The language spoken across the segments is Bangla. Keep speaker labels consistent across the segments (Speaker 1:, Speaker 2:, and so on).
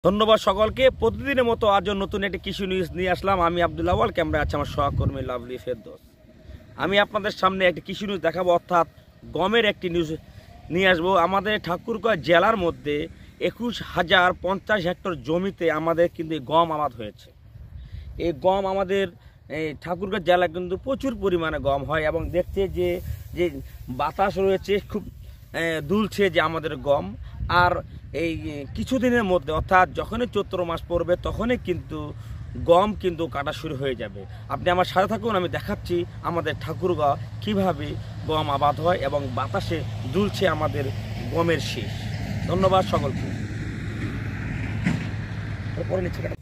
Speaker 1: ধন্যবাদ সকলকে। প্রতিদিনের মতো আজও নতুন একটি কৃষি নিউজ নিয়ে আসলাম। আমি আব্দুল আওয়াল, ক্যামেরা আছে আমার সহকর্মী লাভলি ফেরদৌস। আমি আপনাদের সামনে একটি কৃষি নিউজ দেখাবো, অর্থাৎ গমের একটি নিউজ নিয়ে আসবো। আমাদের ঠাকুরগাঁও জেলার মধ্যে 21,050 হেক্টর জমিতে আমাদের কিন্তু গম আবাদ হয়েছে। এই গম আমাদের ঠাকুরগাঁও জেলায় কিন্তু প্রচুর পরিমাণে গম হয় এবং দেখতে যে বাতাস রয়েছে খুব দুলছে যে আমাদের গম। আর এই কিছুদিনের মধ্যে অর্থাৎ যখনই চৈত্র মাস পড়বে তখনই কিন্তু গম কিন্তু কাটা শুরু হয়ে যাবে। আপনি আমার সাথে থাকুন, আমি দেখাচ্ছি আমাদের ঠাকুরগাঁও কীভাবে গম আবাদ হয় এবং বাতাসে দুলছে আমাদের গমের শীষ। ধন্যবাদ সকলকে। পরে নিচ্ছে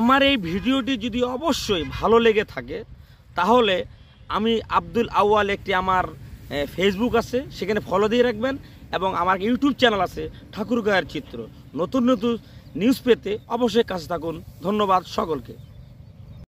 Speaker 1: আমার এই ভিডিওটি যদি অবশ্যই ভালো লেগে থাকে তাহলে আমি আব্দুল আউয়াল একটি আমার ফেসবুক আছে, সেখানে ফলো দিয়ে রাখবেন এবং আমার ইউটিউব চ্যানেল আছে ঠাকুরগাঁয়ের চিত্র। নতুন নতুন নিউজ পেতে অবশ্যই কাছে থাকুন। ধন্যবাদ সকলকে।